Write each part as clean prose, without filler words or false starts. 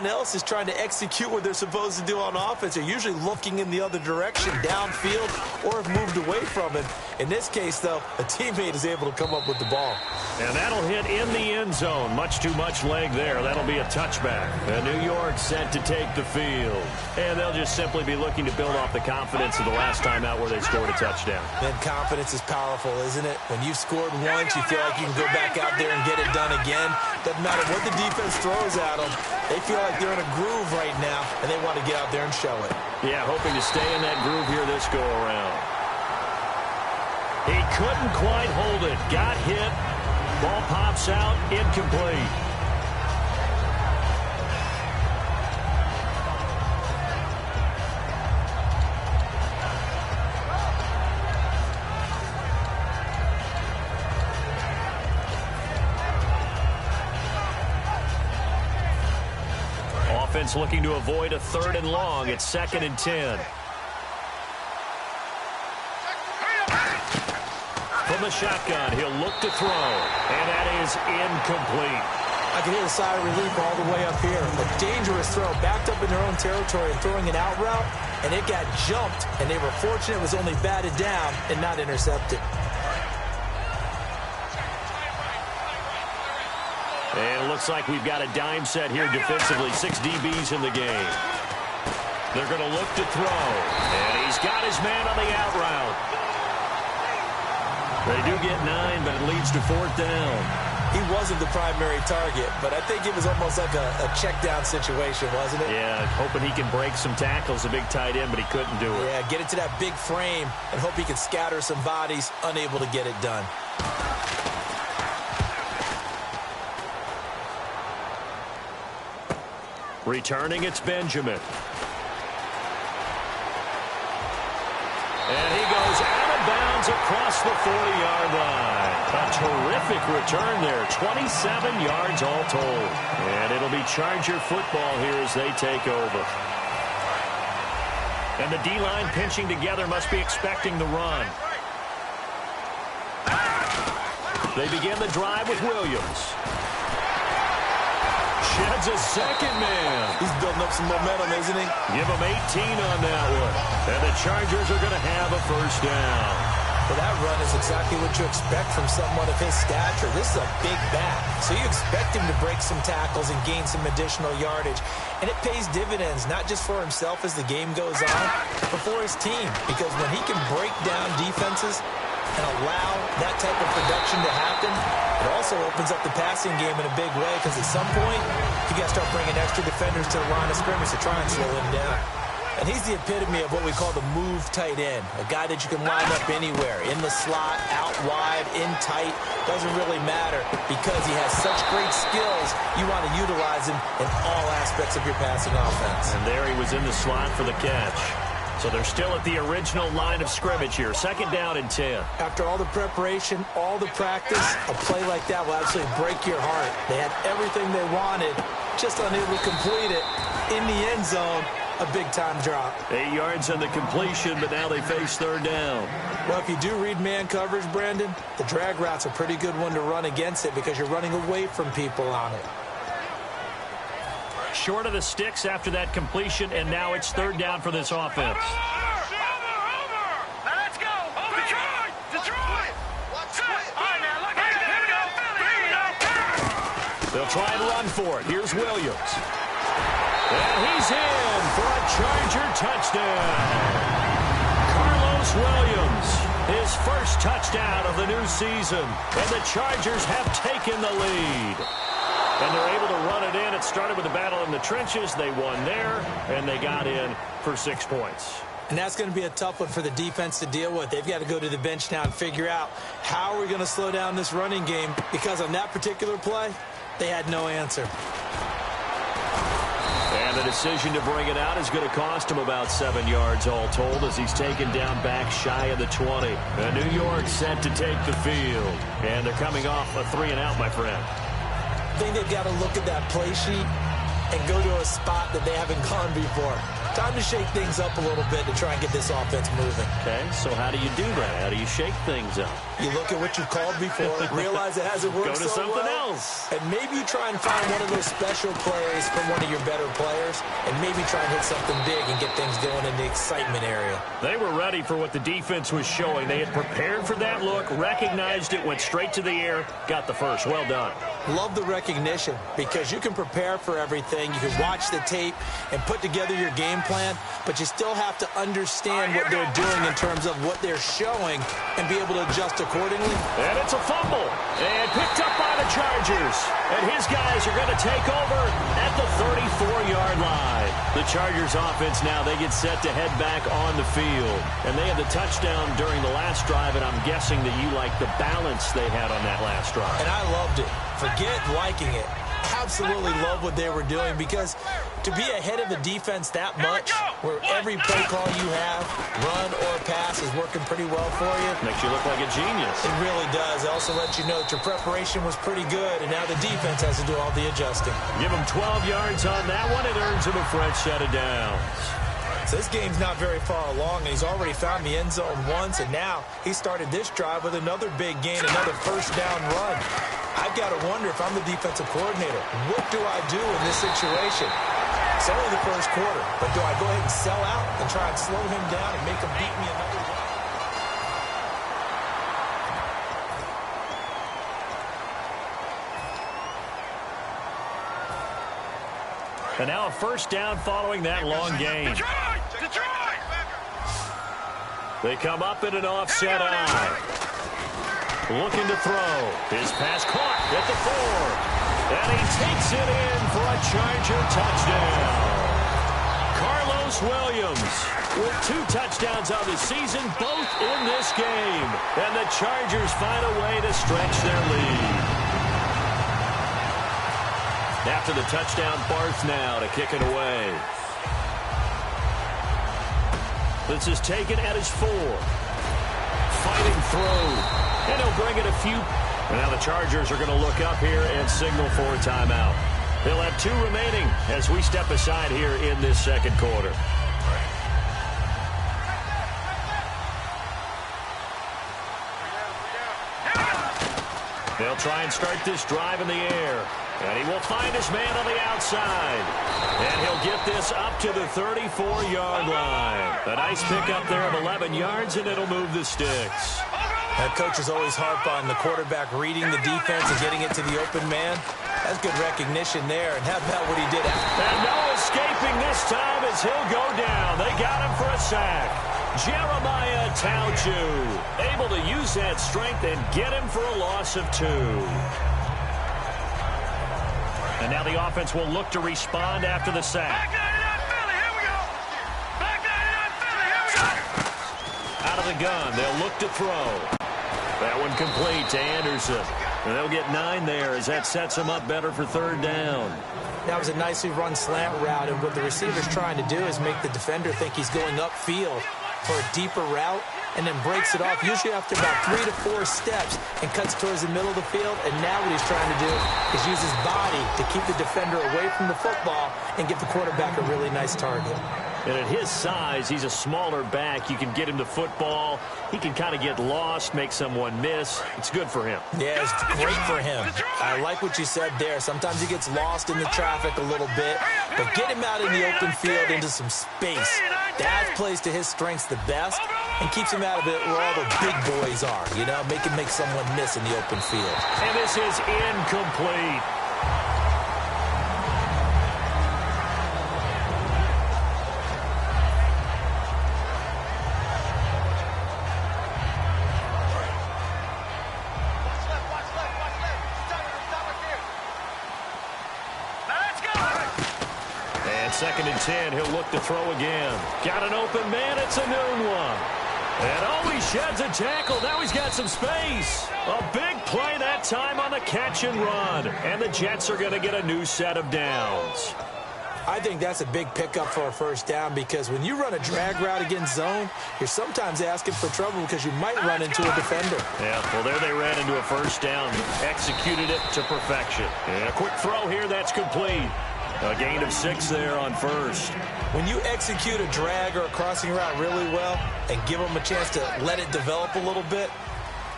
everyone else is trying to execute what they're supposed to do on offense. They're usually looking in the other direction, downfield, or have moved away from it. In this case, though, a teammate is able to come up with the ball. And that'll hit in the end zone. Much too much leg there. That'll be a touchback. And New York set to take the field. And they'll just simply be looking to build off the confidence of the last time out where they scored a touchdown. And confidence is powerful, isn't it? When you've scored once, you feel like you can go back out there and get it done again. Doesn't matter what the defense throws at them. They feel like they're in a groove right now, and they want to get out there and show it. Yeah, hoping to stay in that groove here this go-around. He couldn't quite hold it. Got hit. Ball pops out. Incomplete. Offense looking to avoid a 3rd and long. It's 2nd and 10. From the shotgun, he'll look to throw, and that is incomplete. I can hear the sigh of relief all the way up here. A dangerous throw, backed up in their own territory and throwing an out route, and it got jumped, and they were fortunate it was only batted down and not intercepted. And it looks like we've got a dime set here defensively. 6 DBs in the game. They're going to look to throw. And he's got his man on the out route. They do get 9, but it leads to 4th down. He wasn't the primary target, but I think it was almost like a check down situation, wasn't it? Yeah, hoping he can break some tackles, a big tight end, but he couldn't do it. Yeah, get it to that big frame and hope he can scatter some bodies, unable to get it done. Returning, it's Benjamin. And he goes out of bounds across the 40-yard line. A terrific return there. 27 yards all told. And it'll be Charger football here as they take over. And the D-line pinching together must be expecting the run. They begin the drive with Williams. Sheds a second man. He's building up some momentum, isn't he? Give him 18 on that one. And the Chargers are going to have a 1st down. Well, that run is exactly what you expect from someone of his stature. This is a big back, so you expect him to break some tackles and gain some additional yardage. And it pays dividends, not just for himself as the game goes on, but for his team. Because when he can break down defenses and allow that type of production to happen, it also opens up the passing game in a big way, because at some point, you got to start bringing extra defenders to the line of scrimmage to try and slow him down. And he's the epitome of what we call the move tight end, a guy that you can line up anywhere, in the slot, out wide, in tight, doesn't really matter, because he has such great skills, you want to utilize him in all aspects of your passing offense. And there he was in the slot for the catch. So they're still at the original line of scrimmage here. 2nd down and 10. After all the preparation, all the practice, a play like that will absolutely break your heart. They had everything they wanted, just unable to complete it. In the end zone, a big-time drop. 8 yards on the completion, but now they face 3rd down. Well, if you do read man coverage, Brandon, the drag route's a pretty good one to run against it because you're running away from people on it. Short of the sticks after that completion, and now it's 3rd down for this offense. Let's go. Detroit. All right, now, look at it. Here we go. They'll try and run for it. Here's Williams. And he's in for a Charger touchdown. Carlos Williams, his first touchdown of the new season. And the Chargers have taken the lead. And they're able to run it in. It started with a battle in the trenches. They won there, and they got in for 6 points. And that's going to be a tough one for the defense to deal with. They've got to go to the bench now and figure out how are we going to slow down this running game, because on that particular play, they had no answer. And the decision to bring it out is going to cost him about 7 yards all told, as he's taken down back shy of the 20. And New York set to take the field. And they're coming off a 3-and-out, my friend. I think they've got to look at that play sheet and go to a spot that they haven't gone before. Time to shake things up a little bit to try and get this offense moving. Okay, so how do you do that? How do you shake things up? You look at what you called before, realize it hasn't worked so well. Go to something else. And maybe you try and find one of those special plays from one of your better players, and maybe try and hit something big and get things going in the excitement area. They were ready for what the defense was showing. They had prepared for that look, recognized it, went straight to the air, got the first. Well done. Love the recognition, because you can prepare for everything. You can watch the tape and put together your game plan, but you still have to understand what they're doing in terms of what they're showing and be able to adjust accordingly. And it's a fumble. And picked up by the Chargers. And his guys are going to take over at the 34-yard line. The Chargers offense now, they get set to head back on the field. And they had the touchdown during the last drive, and I'm guessing that you like the balance they had on that last drive. And I loved it. Forget liking it. Absolutely love what they were doing, because to be ahead of the defense that much, where every play call you have, run or pass, is working pretty well for you. Makes you look like a genius. It really does. It also lets you know that your preparation was pretty good, and now the defense has to do all the adjusting. Give him 12 yards on that one. It earns him a fresh set of downs. So this game's not very far along, and he's already found the end zone once, and now he started this drive with another big gain, another first down run. I've got to wonder, if I'm the defensive coordinator, what do I do in this situation? It's only the first quarter, but do I go ahead and sell out and try and slow him down and make him beat me another way? And now a first down following that long gain. Detroit! They come up in an offset eye. Looking to throw. His pass caught at the 4. And he takes it in for a Charger touchdown. Carlos Williams with 2 touchdowns on the season, both in this game. And the Chargers find a way to stretch their lead. After the touchdown, Barth now to kick it away. This is taken at his 4. Fighting through. And he'll bring it a few. And now the Chargers are going to look up here and signal for a timeout. They'll have 2 remaining as we step aside here in this second quarter. They'll try and start this drive in the air. And he will find his man on the outside. And he'll get this up to the 34-yard line. A nice pickup there of 11 yards, and it'll move the sticks. That coaches always harp on the quarterback reading the defense and getting it to the open man. That's good recognition there. And how about what he did after? And no escaping this time as he'll go down. They got him for a sack. Jeremiah Tauchu able to use that strength and get him for a loss of 2. And now the offense will look to respond after the sack. Out of the gun, they'll look to throw. That one complete to Anderson. And they'll get 9 there as that sets them up better for 3rd down. That was a nicely run slant route, and what the receiver's trying to do is make the defender think he's going upfield for a deeper route, and then breaks it off, usually after about 3 to 4 steps, and cuts towards the middle of the field. And now what he's trying to do is use his body to keep the defender away from the football and give the quarterback a really nice target. And at his size, he's a smaller back. You can get him to football. He can kind of get lost, make someone miss. It's good for him. Yeah, it's great for him. I like what you said there. Sometimes he gets lost in the traffic a little bit, but get him out in the open field into some space. That plays to his strengths the best and keeps him out of it where all the big boys are, you know, make someone miss in the open field. And this is incomplete. Second and 10, he'll look to throw again. Got an open man, it's a noon one. And oh, he sheds a tackle. Now he's got some space. A big play that time on the catch and run. And the Jets are going to get a new set of downs. I think that's a big pickup for a first down, because when you run a drag route against zone, you're sometimes asking for trouble because you might run into a defender. Yeah, well, there they ran into a first down. Executed it to perfection. And a quick throw here, that's complete. A gain of 6 there on first. When you execute a drag or a crossing route really well and give them a chance to let it develop a little bit,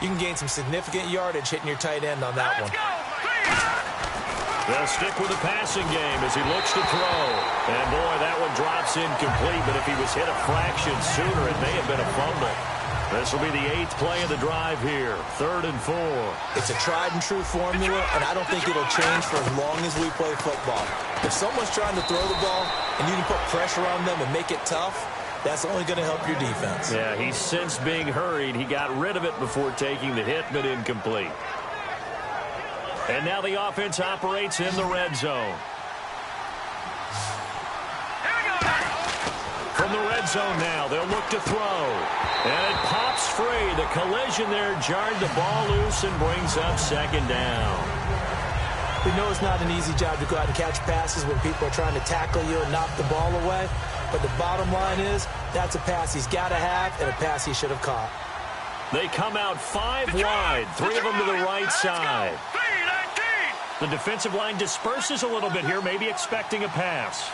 you can gain some significant yardage hitting your tight end on that one. They'll stick with the passing game as he looks to throw. And, boy, that one drops incomplete, but if he was hit a fraction sooner, it may have been a fumble. This will be the 8th play of the drive here, 3rd and 4. It's a tried-and-true formula, and I don't think it'll change for as long as we play football. If someone's trying to throw the ball and you can put pressure on them and make it tough, that's only going to help your defense. Yeah, he's since being hurried. He got rid of it before taking the hit, but incomplete. And now the offense operates in the red zone. From the red zone now, they'll look to throw. And it pops free. The collision there jarred the ball loose and brings up 2nd down. We know it's not an easy job to go out and catch passes when people are trying to tackle you and knock the ball away. But the bottom line is, that's a pass he's got to have and a pass he should have caught. They come out 5 wide, 3 of them to the right side. The defensive line disperses a little bit here, maybe expecting a pass.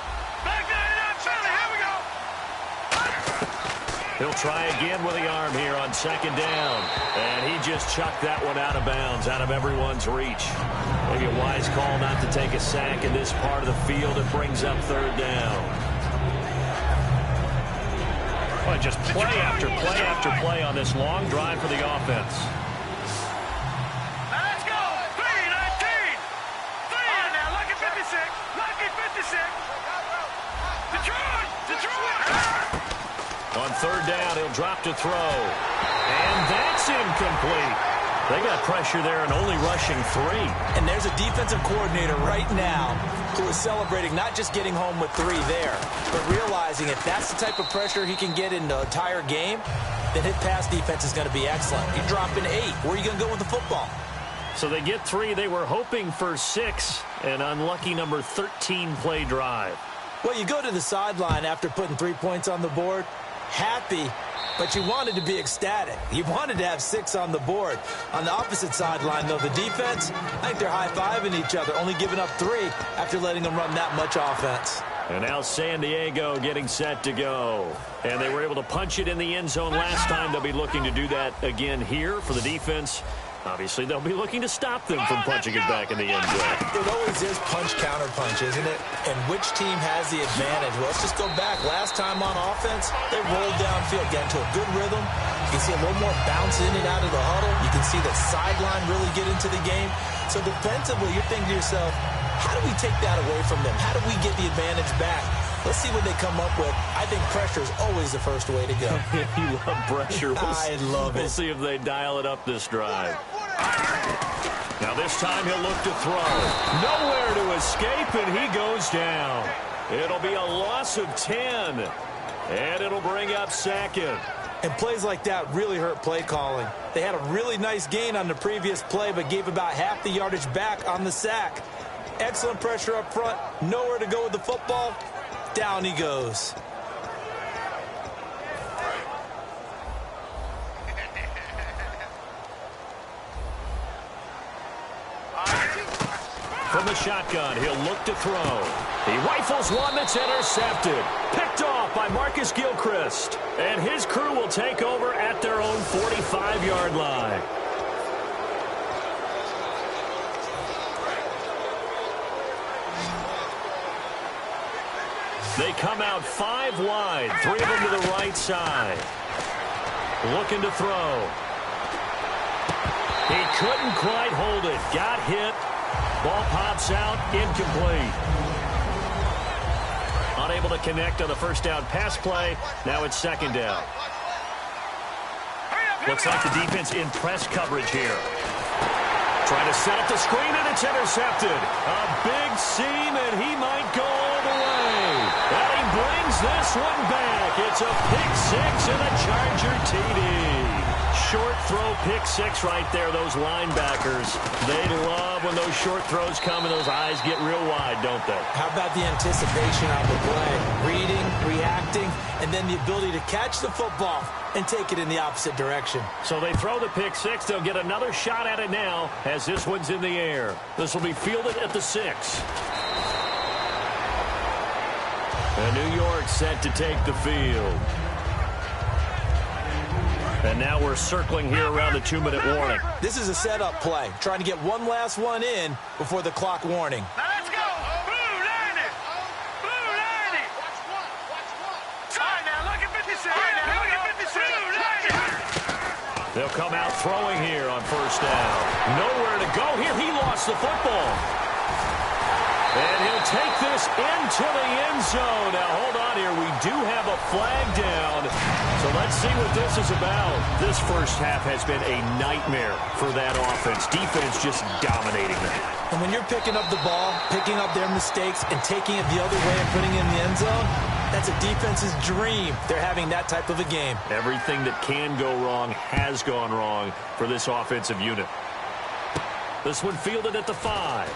He'll try again with the arm here on 2nd down. And he just chucked that one out of bounds, out of everyone's reach. Maybe a wise call not to take a sack in this part of the field. It brings up 3rd down. Well, just play after play after play on this long drive for the offense. Let's go! 3-19! 3 now, lucky 56! Lucky 56! Detroit! Detroit! On 3rd down, he'll drop to throw. And that's incomplete. They got pressure there and only rushing 3. And there's a defensive coordinator right now who is celebrating not just getting home with 3 there, but realizing if that's the type of pressure he can get in the entire game, then his pass defense is going to be excellent. You're dropping 8. Where are you going to go with the football? So they get 3. They were hoping for 6. An unlucky number 13 play drive. Well, you go to the sideline after putting 3 points on the board, happy, but you wanted to be ecstatic. You wanted to have 6 on the board. On the opposite sideline, though, the defense, I think they're high-fiving each other, only giving up 3 after letting them run that much offense. And now San Diego getting set to go. And they were able to punch it in the end zone last time. They'll be looking to do that again here for the defense. Obviously, they'll be looking to stop them from punching it back in the end zone. It always is punch-counter-punch, isn't it? And which team has the advantage? Well, let's just go back. Last time on offense, they rolled downfield, get into a good rhythm. You can see a little more bounce in and out of the huddle. You can see the sideline really get into the game. So defensively, you're thinking to yourself, how do we take that away from them? How do we get the advantage back? Let's see what they come up with. I think pressure is always the first way to go. You love pressure. I love it. We'll see if they dial it up this drive. Now this time he'll look to throw. Nowhere to escape, and he goes down. It'll be a loss of 10, and it'll bring up 2nd. And plays like that really hurt play calling. They had a really nice gain on the previous play, but gave about half the yardage back on the sack. Excellent pressure up front. Nowhere to go with the football. Down he goes. From the shotgun, he'll look to throw. He rifles one that's intercepted. Picked off by Marcus Gilchrist. And his crew will take over at their own 45-yard line. They come out 5 wide, 3 of them to the right side. Looking to throw. He couldn't quite hold it. Got hit. Ball pops out, incomplete. Unable to connect on the first down pass play. Now it's 2nd down. Looks like the defense in press coverage here. Trying to set up the screen, and it's intercepted. A big seam, and he might go all the way. And he brings this one back. It's a pick 6 and a Charger TD. Short throw, pick 6 right there. Those linebackers, they love when those short throws come and those eyes get real wide, don't they? How about the anticipation on the play? Reading, reacting, and then the ability to catch the football and take it in the opposite direction. So they throw the pick 6. They'll get another shot at it now as this one's in the air. This will be fielded at the 6. And New York set to take the field. And now we're circling here around the 2-minute warning. This is a setup play, trying to get one last one in before the clock warning. Now let's go. Blue 90. Blue 90. Watch one. All right, now look at 56. All right, now look at 56. Blue 90. They'll come out throwing here on first down. Nowhere to go here. He lost the football. And he'll take this into the end zone. Now, hold on here. We do have a flag down. So let's see what this is about. This first half has been a nightmare for that offense. Defense just dominating them. And when you're picking up the ball, picking up their mistakes, and taking it the other way and putting it in the end zone, that's a defense's dream. They're having that type of a game. Everything that can go wrong has gone wrong for this offensive unit. This one fielded at the 5.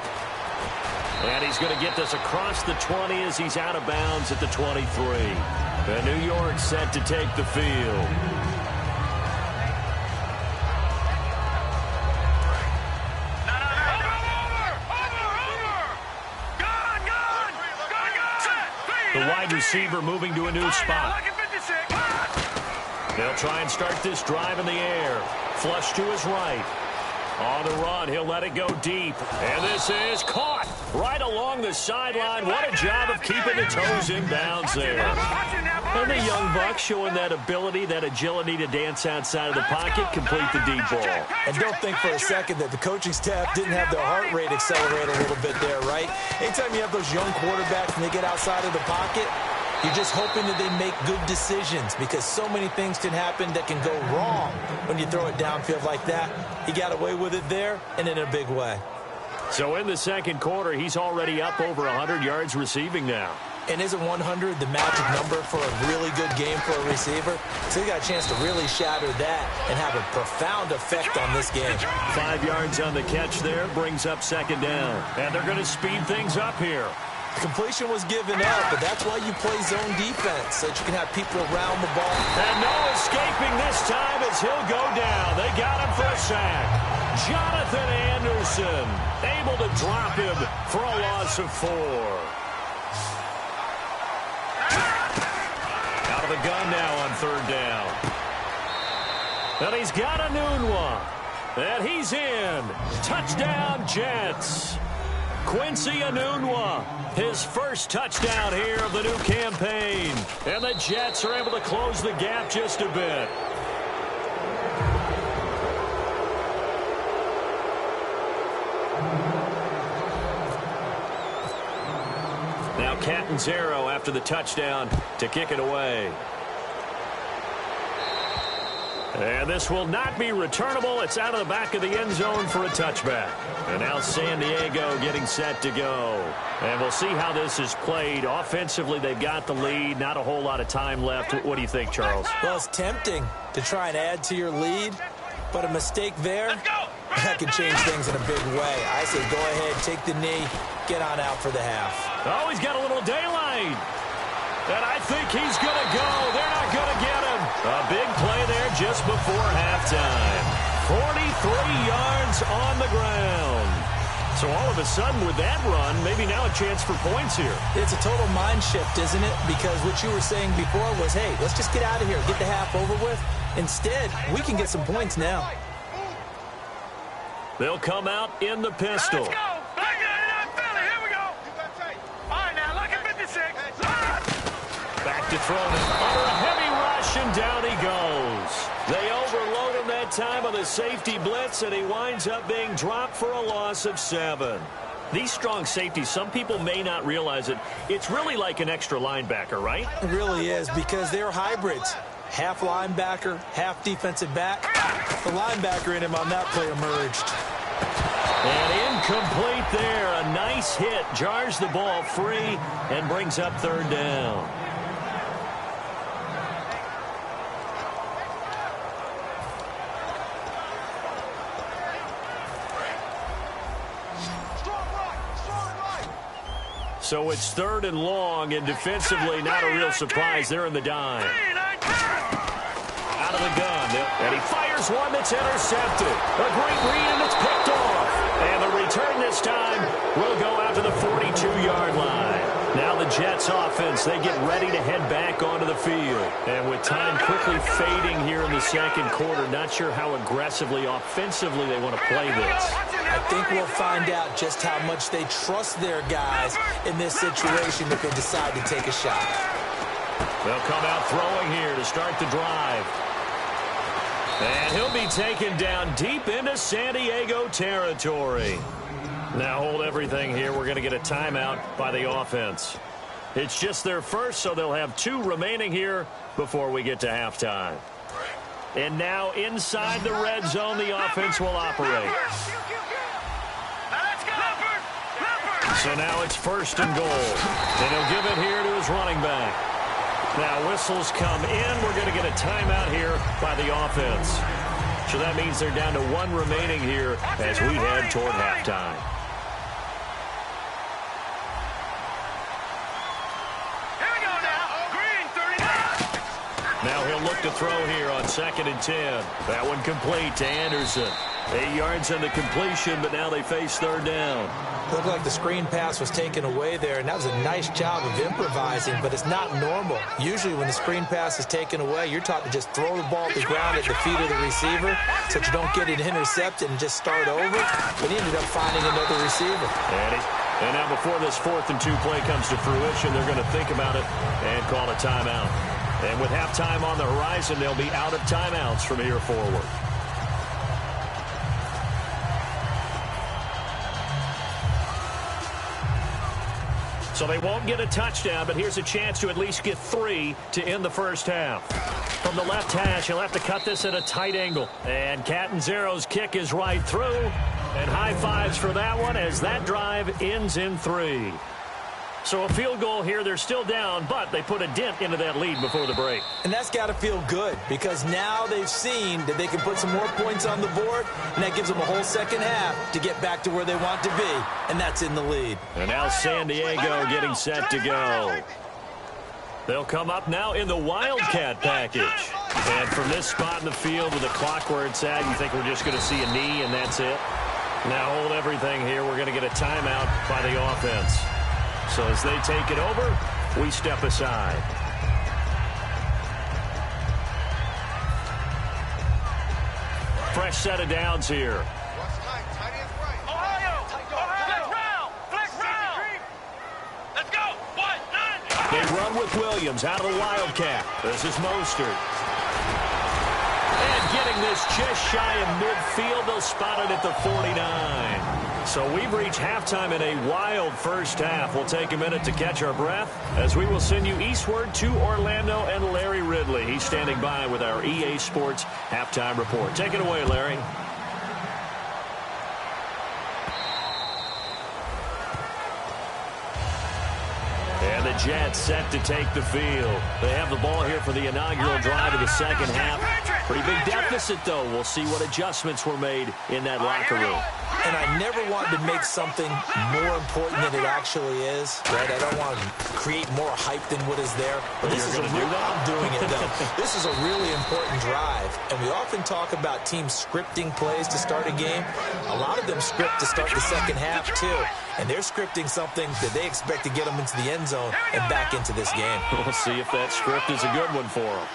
And he's going to get this across the 20 as he's out of bounds at the 23. And New York set to take the field. The wide receiver moving to a new spot. They'll try and start this drive in the air. Flush to his right. On the run, he'll let it go deep. And this is caught right along the sideline. What a job of keeping the toes in bounds there. And the young buck showing that ability, that agility to dance outside of the pocket, complete the deep ball. And don't think for a second that the coaching staff didn't have their heart rate accelerate a little bit there, right? Anytime you have those young quarterbacks and they get outside of the pocket, you're just hoping that they make good decisions because so many things can happen that can go wrong when you throw it downfield like that. He got away with it there and in a big way. So in the second quarter, he's already up over 100 yards receiving now. And isn't 100 the magic number for a really good game for a receiver? So he got a chance to really shatter that and have a profound effect on this game. 5 yards on the catch there, brings up second down. And they're going to speed things up here. The completion was given up, but that's why you play zone defense, so that you can have people around the ball. And no escaping this time as he'll go down. They got him for a sack. Jonathan Anderson able to drop him for a loss of 4. Out of the gun now on third down. And he's got a new one. And he's in. Touchdown, Jets. Quincy Enunwa, his first touchdown here of the new campaign. And the Jets are able to close the gap just a bit. Now Catanzaro after the touchdown to kick it away. And this will not be returnable. It's out of the back of the end zone for a touchback. And now San Diego getting set to go. And we'll see how this is played. Offensively, they've got the lead. Not a whole lot of time left. What do you think, Charles? Well, it's tempting to try and add to your lead, but a mistake there, that could change things in a big way. I say go ahead, take the knee, get on out for the half. Oh, he's got a little daylight. And I think he's going to go. They're not going to get him. A big play there just before halftime. 43 yards on the ground. So all of a sudden with that run, maybe now a chance for points here. It's a total mind shift, isn't it? Because what you were saying before was, hey, let's just get out of here, get the half over with. Instead, we can get some points now. They'll come out in the pistol. Let's go. Here we go. All right, now look at 56. Back to throw under a heavy rush, and down he goes. They overload him that time on the safety blitz, and he winds up being dropped for a loss of 7. These strong safeties, some people may not realize it. It's really like an extra linebacker, right? It really is, because they're hybrids. Half linebacker, half defensive back. The linebacker in him on that play emerged. And incomplete there. A nice hit. Jars the ball free and brings up third down. So it's third and long, and defensively not a real surprise. They're in the dime. Out of the gun, and he fires one that's intercepted. A great read, and it's picked off. And the return this time will go out to the 42-yard line. Now the Jets offense, they get ready to head back onto the field. And with time quickly fading here in the second quarter, not sure how aggressively, offensively they want to play this. I think we'll find out just how much they trust their guys in this situation if they decide to take a shot. They'll come out throwing here to start the drive. And he'll be taken down deep into San Diego territory. Now hold everything here. We're going to get a timeout by the offense. It's just their first, so they'll have 2 remaining here before we get to halftime. And now inside the red zone, the offense will operate. So now it's 1st and goal. And he'll give it here to his running back. Now whistles come in. We're going to get a timeout here by the offense. So that means they're down to 1 remaining here as we head toward halftime. Now he'll look to throw here on 2nd and 10. That one complete to Anderson. 8 yards on the completion, but now they face 3rd down. Looked like the screen pass was taken away there, and that was a nice job of improvising, but it's not normal. Usually when the screen pass is taken away, you're taught to just throw the ball to the ground at the feet of the receiver so that you don't get it intercepted and just start over. But he ended up finding another receiver. And now before this 4th and 2 play comes to fruition, they're going to think about it and call a timeout. And with halftime on the horizon, they'll be out of timeouts from here forward. So they won't get a touchdown, but here's a chance to at least get 3 to end the first half. From the left hash, he'll have to cut this at a tight angle. And Catanzaro's kick is right through. And high fives for that one as that drive ends in 3. So a field goal here. They're still down, but they put a dent into that lead before the break. And that's got to feel good because now they've seen that they can put some more points on the board, and that gives them a whole second half to get back to where they want to be, and that's in the lead. And now San Diego getting set to go. They'll come up now in the Wildcat package. And from this spot in the field with the clock where it's at, you think we're just going to see a knee and that's it? Now hold everything here. We're going to get a timeout by the offense. So as they take it over, we step aside. Fresh set of downs here. Ohio! Flex round! Let's go! 1-9! They run with Williams out of the Wildcat. This is Mostert. And getting this just shy of midfield, they'll spot it at the 49. So we've reached halftime in a wild first half. We'll take a minute to catch our breath as we will send you eastward to Orlando and Larry Ridley. He's standing by with our EA Sports halftime report. Take it away, Larry. And the Jets set to take the field. They have the ball here for the inaugural drive of the second half. Pretty big deficit, though. We'll see what adjustments were made in that locker room. And I never wanted to make something more important than it actually is, right? I don't want to create more hype than what is there. But this is I'm doing it, though. This is a really important drive. And we often talk about teams scripting plays to start a game. A lot of them script to start the second half, too. And they're scripting something that they expect to get them into the end zone and back into this game. We'll see if that script is a good one for them.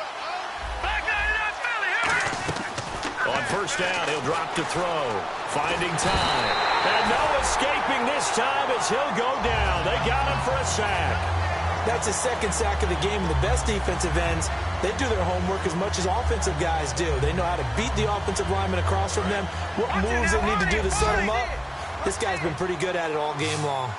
On first down, he'll drop to throw. Finding time. And no escaping this time as he'll go down. They got him for a sack. That's his second sack of the game. And the best defensive ends, they do their homework as much as offensive guys do. They know how to beat the offensive lineman across from them, what moves they need to do to set them up. This guy's been pretty good at it all game long.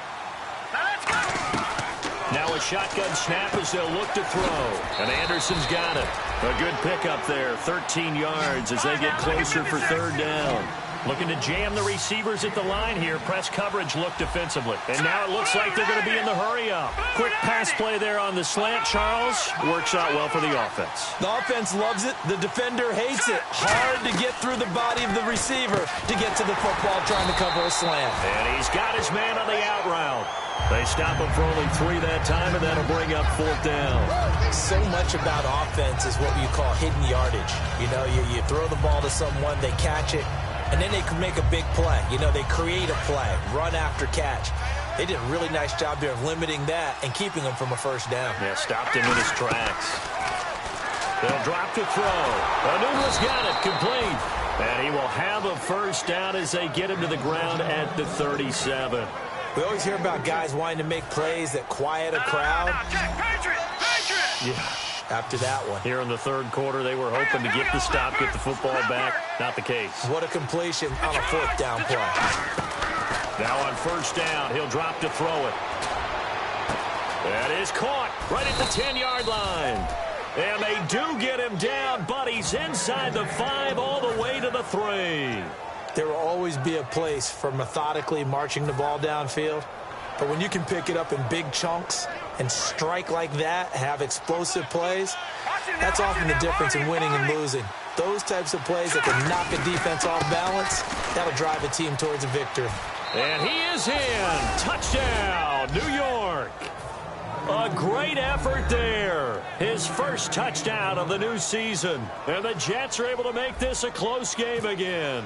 Now a shotgun snap as they'll look to throw. And Anderson's got it. A good pickup there, 13 yards as they get closer for third down. Looking to jam the receivers at the line here. Press coverage look defensively. And now it looks like they're going to be in the hurry-up. Quick pass play there on the slant, Charles. Works out well for the offense. The offense loves it. The defender hates it. Hard to get through the body of the receiver to get to the football trying to cover a slant. And he's got his man on the out route. They stop him for only 3 that time, and that'll bring up fourth down. So much about offense is what you call hidden yardage. You know, you throw the ball to someone, they catch it, and then they can make a big play. You know, they create a play, run after catch. They did a really nice job there of limiting that and keeping him from a first down. Yeah, stopped him in his tracks. They'll drop to throw. Anunu's got it, complete. And he will have a first down as they get him to the ground at the 37. We always hear about guys wanting to make plays that quiet a crowd. Yeah. After that one. Here in the third quarter, they were hoping to get the stop, get the football back. Not the case. What a completion on a fourth down play. Now on first down, he'll drop to throw it. That is caught right at the 10-yard line. And they do get him down, but he's inside the 5 all the way to the 3. There will always be a place for methodically marching the ball downfield. But when you can pick it up in big chunks and strike like that, have explosive plays, that's often the difference in winning and losing. Those types of plays that can knock a defense off balance, that'll drive a team towards a victory. And he is in. Touchdown, New York. A great effort there. His first touchdown of the new season. And the Jets are able to make this a close game again.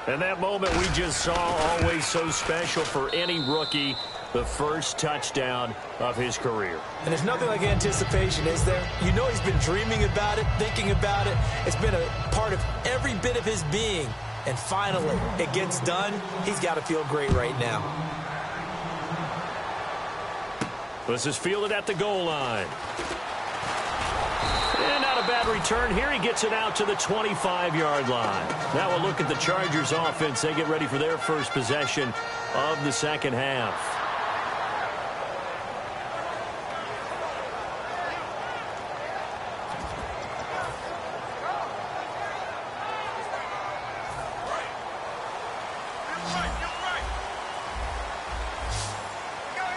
And that moment we just saw, always so special for any rookie. The first touchdown of his career. And there's nothing like anticipation, is there? You know he's been dreaming about it, thinking about it. It's been a part of every bit of his being. And finally, it gets done. He's got to feel great right now. This is fielded at the goal line. And not a bad return here. He gets it out to the 25-yard line. Now we'll look at the Chargers offense. They get ready for their first possession of the second half.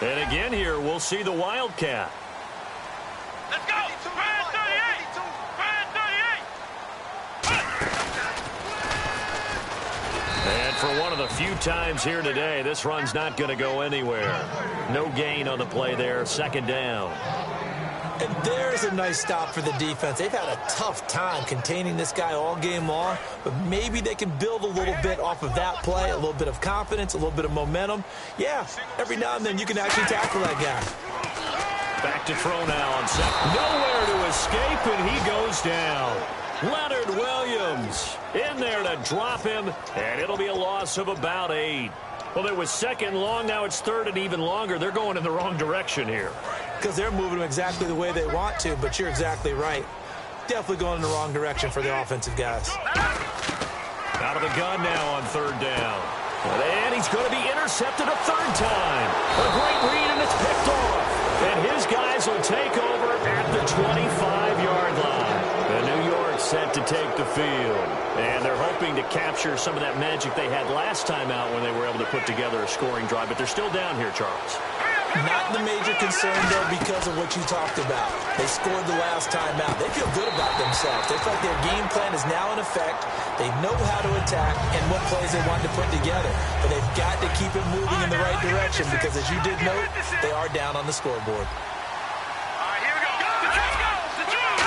And again here, we'll see the Wildcat. Let's go! Brand 38! Brand 38! And for one of the few times here today, this run's not going to go anywhere. No gain on the play there, second down. And there's a nice stop for the defense. They've had a tough time containing this guy all game long, but maybe they can build a little bit off of that play, a little bit of confidence, a little bit of momentum. Yeah, every now and then you can actually tackle that guy. Back to throw now on second. Nowhere to escape, and he goes down. Leonard Williams in there to drop him, and it'll be a loss of about 8. Well, it was second long. Now it's third and even longer. They're going in the wrong direction here. Because they're moving them exactly the way they want to, but you're exactly right. Definitely going in the wrong direction for the offensive guys. Out of the gun now on third down. And he's going to be intercepted a third time. A great read, and it's picked off. And his guys will take over at the 25-yard line. And New York set to take the field. And they're hoping to capture some of that magic they had last time out when they were able to put together a scoring drive. But they're still down here, Charles. Not the major concern, though, because of what you talked about. They scored the last time out. They feel good about themselves. They feel like their game plan is now in effect. They know how to attack and what plays they want to put together. But they've got to keep it moving in the right direction because, as you did note, they are down on the scoreboard. All right, here we go. The draw.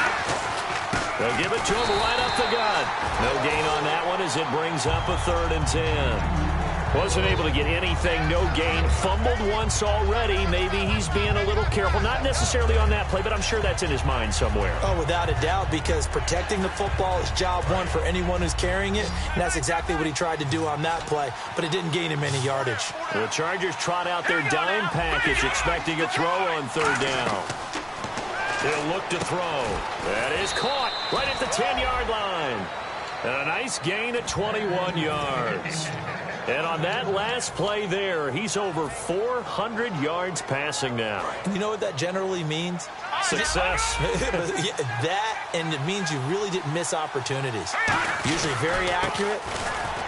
They'll give it to him right up the gut. No gain on that one as it brings up a 3rd and 10. Wasn't able to get anything, no gain. Fumbled once already. Maybe he's being a little careful. Not necessarily on that play, but I'm sure that's in his mind somewhere. Oh, without a doubt, because protecting the football is job one for anyone who's carrying it, and that's exactly what he tried to do on that play, but it didn't gain him any yardage. The Chargers trot out their dime package, expecting a throw on third down. They'll look to throw. That is caught right at the 10-yard line. And a nice gain at 21 yards. And on that last play there, he's over 400 yards passing now. You know what that generally means? Success. That, and it means you really didn't miss opportunities. Usually very accurate.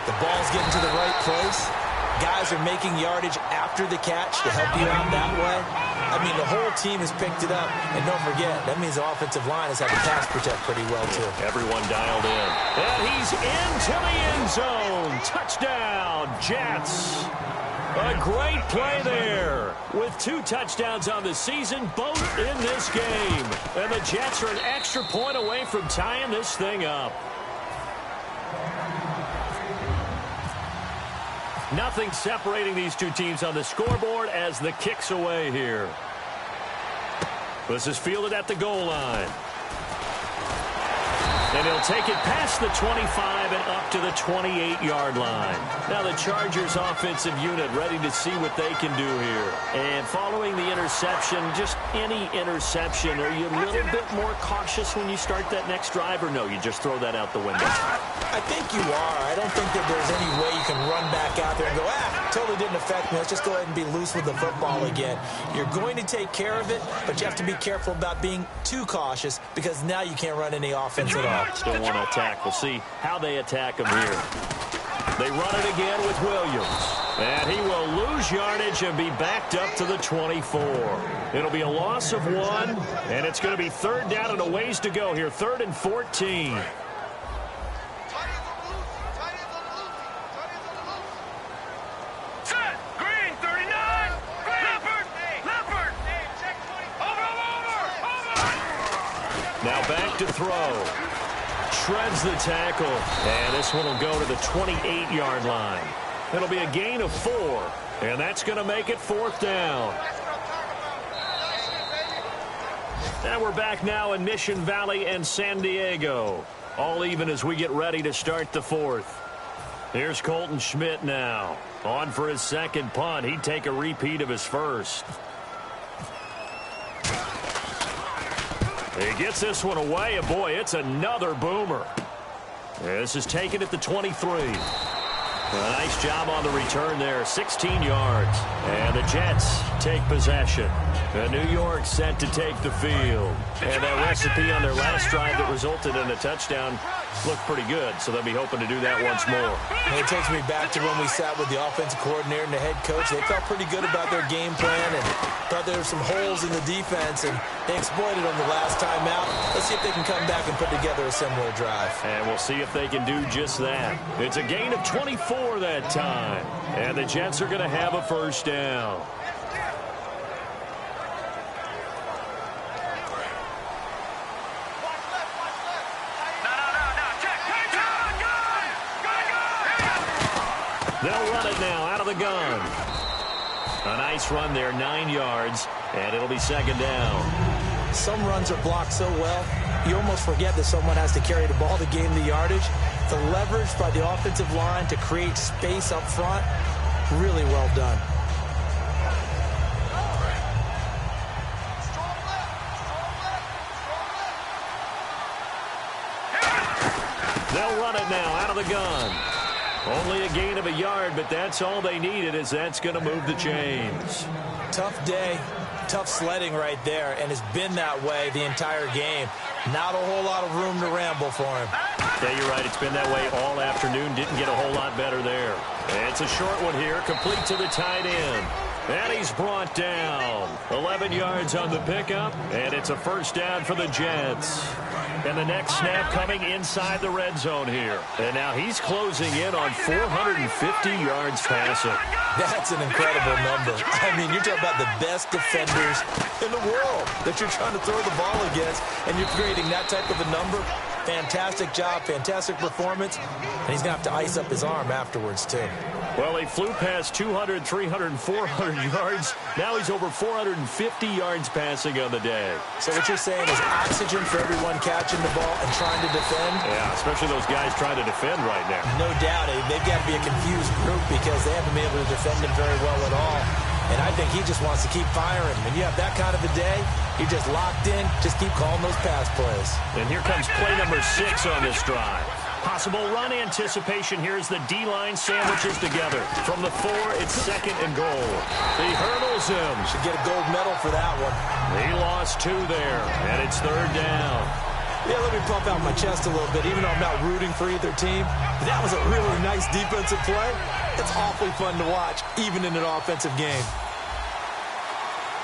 The ball's getting to the right place. Guys are making yardage after the catch to help you out that way. I mean, the whole team has picked it up. And don't forget, that means the offensive line has had to pass protect pretty well, too. Everyone dialed in. And he's into the end zone. Touchdown, Jets. A great play there. With 2 touchdowns on the season, both in this game. And the Jets are an extra point away from tying this thing up. Nothing separating these two teams on the scoreboard as the kick's away here. This is fielded at the goal line. And he'll take it past the 25 and up to the 28-yard line. Now the Chargers offensive unit ready to see what they can do here. And following the interception, just any interception, are you a little bit more cautious when you start that next drive, or no, you just throw that out the window? I think you are. I don't think that there's any way you can run back out there and go, totally didn't affect me. Let's just go ahead and be loose with the football again. You're going to take care of it, but you have to be careful about being too cautious because now you can't run any offense at all. Still want to attack. We'll see how they attack him here. They run it again with Williams. And he will lose yardage and be backed up to the 24. It'll be a loss of 1, and it's going to be third down and a ways to go here. 3rd and 14. Now back to throw. Shreds the tackle. And this one will go to the 28-yard line. It'll be a gain of 4. And that's going to make it 4th down. And we're back now in Mission Valley and San Diego. All even as we get ready to start the 4th. Here's Colton Schmidt now. On for his second punt. He'd take a repeat of his first. He gets this one away, and boy, it's another boomer. This is taken at the 23. A nice job on the return there, 16 yards. And the Jets take possession. New York set to take the field. And that recipe on their last drive that resulted in a touchdown looked pretty good, so they'll be hoping to do that once more. And it takes me back to when we sat with the offensive coordinator and the head coach. They felt pretty good about their game plan and thought there were some holes in the defense, and they exploited them the last time out. Let's see if they can come back and put together a similar drive. And we'll see if they can do just that. It's a gain of 24 that time. And the Jets are going to have a first down. They'll run it now out of the gun. A nice run there, 9 yards, and it'll be second down. Some runs are blocked so well, you almost forget that someone has to carry the ball to gain the yardage. The leverage by the offensive line to create space up front, really well done. They'll run it now out of the gun. Only a gain of a yard, but that's all they needed, as that's going to move the chains. Tough day, tough sledding right there, and it's been that way the entire game. Not a whole lot of room to ramble for him. Yeah, you're right. It's been that way all afternoon. Didn't get a whole lot better there. And it's a short one here, complete to the tight end. And he's brought down. 11 yards on the pickup, and it's a first down for the Jets. And the next snap coming inside the red zone here. And now he's closing in on 450 yards passing. That's an incredible number. I mean, you're talking about the best defenders in the world that you're trying to throw the ball against, and you're creating that type of a number. Fantastic job, fantastic performance, and he's going to have to ice up his arm afterwards, too. Well, he flew past 200, 300, 400 yards. Now he's over 450 yards passing on the day. So what you're saying is oxygen for everyone catching the ball and trying to defend? Yeah, especially those guys trying to defend right now. No doubt. They've got to be a confused group because they haven't been able to defend him very well at all. And I think he just wants to keep firing. When you have that kind of a day, you're just locked in. Just keep calling those pass plays. And here comes play number 6 on this drive. Possible run anticipation. Here's the D-line sandwiches together. From the 4, it's second and goal. He hurdles him. Should get a gold medal for that one. He lost 2 there, and it's third down. Yeah, let me pump out my chest a little bit, even though I'm not rooting for either team. That was a really nice defensive play. It's awfully fun to watch, even in an offensive game.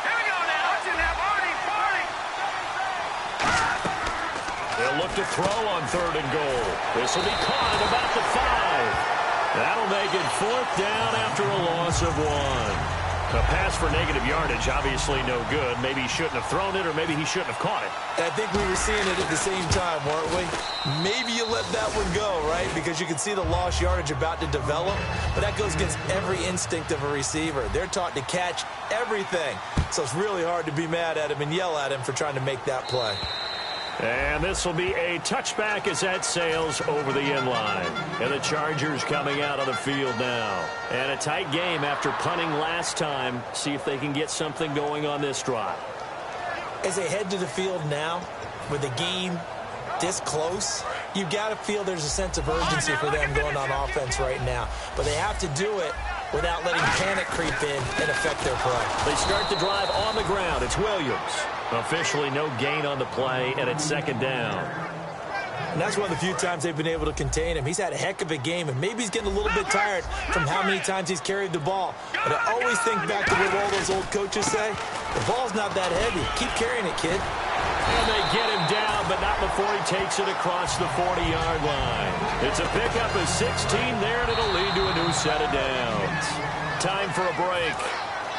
Here we go now. Let's have party. They'll look to throw on third and goal. This will be caught at about the 5. That'll make it fourth down after a loss of 1. A pass for negative yardage, obviously no good. Maybe he shouldn't have thrown it, or maybe he shouldn't have caught it. I think we were seeing it at the same time, weren't we? Maybe you let that one go, right? Because you can see the lost yardage about to develop, but that goes against every instinct of a receiver. They're taught to catch everything, so it's really hard to be mad at him and yell at him for trying to make that play. And this will be a touchback as that sails over the end line. And the Chargers coming out on the field now. And a tight game after punting last time. See if they can get something going on this drive. As they head to the field now, with the game this close, you've got to feel there's a sense of urgency for them going on offense right now. But they have to do it without letting panic creep in and affect their play. They start the drive on the ground. It's Williams. Officially no gain on the play, and it's second down. And that's one of the few times they've been able to contain him. He's had a heck of a game, and maybe he's getting a little bit tired from how many times he's carried the ball. But I always think back to what all those old coaches say. The ball's not that heavy. Keep carrying it, kid. And they get him down, but not before he takes it across the 40-yard line. It's a pickup of 16 there, and it'll lead to a new set of downs. Time for a break.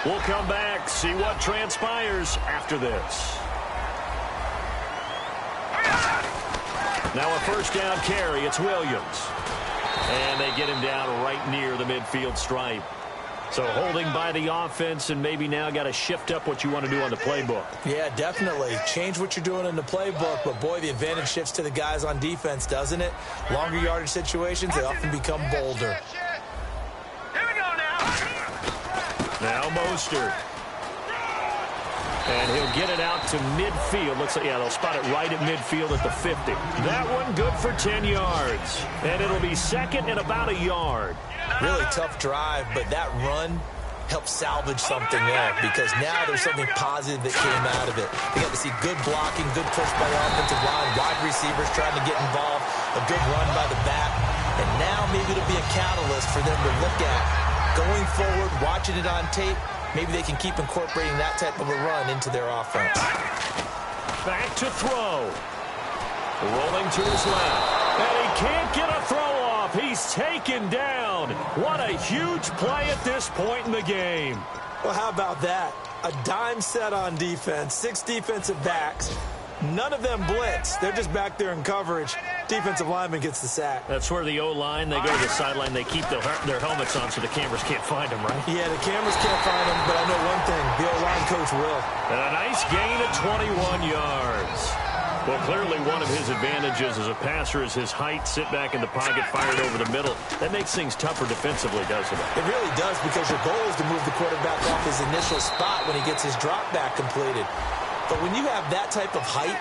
We'll come back, see what transpires after this. Now a first down carry. It's Williams. And they get him down right near the midfield stripe. So holding by the offense, and maybe now got to shift up what you want to do on the playbook. Yeah, definitely. Change what you're doing in the playbook, but boy, the advantage shifts to the guys on defense, doesn't it? Longer yardage situations, they often become bolder. Here we go now. Now Mostert. And he'll get it out to midfield. Looks like, yeah, they'll spot it right at midfield at the 50. That one good for 10 yards. And it'll be second and about a yard. Really tough drive, but that run helped salvage something there because now there's something positive that came out of it. They got to see good blocking, good push by the offensive line, wide receivers trying to get involved, a good run by the back, and now maybe it'll be a catalyst for them to look at going forward, watching it on tape. Maybe they can keep incorporating that type of a run into their offense. Back to throw. Rolling to his left. And he can't get a throw off. He's taken down. What a huge play at this point in the game. Well, how about that? A dime set on defense, 6 defensive backs. None of them blitz. They're just back there in coverage. Defensive lineman gets the sack. That's where the O-line, they go to the sideline, they keep their helmets on so the cameras can't find them, right? Yeah, the cameras can't find them, but I know one thing. The O-line coach will. And a nice gain of 21 yards. Well, clearly one of his advantages as a passer is his height. Sit back in the pocket, fired over the middle. That makes things tougher defensively, doesn't it? It really does, because your goal is to move the quarterback off his initial spot when he gets his drop back completed. But when you have that type of height,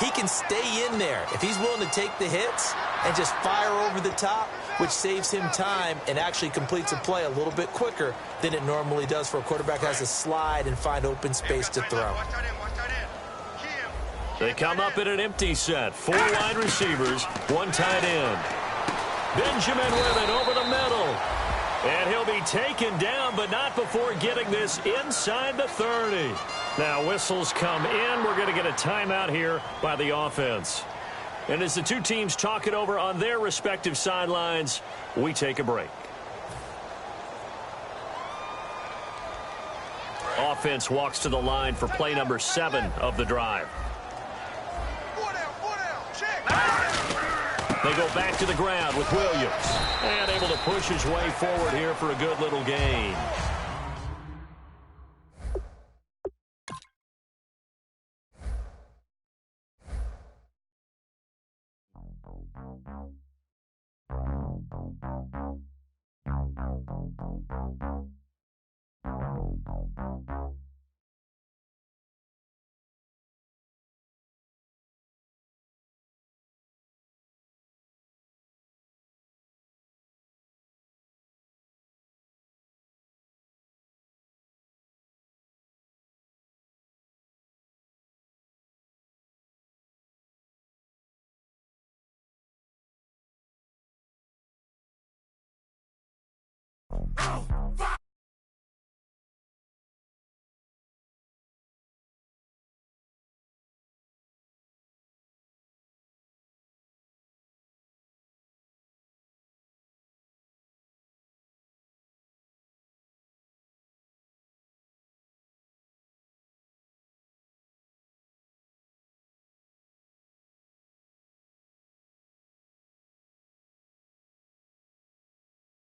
he can stay in there if he's willing to take the hits and just fire over the top, which saves him time and actually completes a play a little bit quicker than it normally does for a quarterback who has to slide and find open space to throw. They come up in an empty set. 4 wide receivers, 1 tight end. Benjamin with it over the middle. And he'll be taken down, but not before getting this inside the 30. Now whistles come in. We're going to get a timeout here by the offense. And as the two teams talk it over on their respective sidelines, we take a break. Offense walks to the line for play number 7 of the drive. They go back to the ground with Williams. And able to push his way forward here for a good little gain.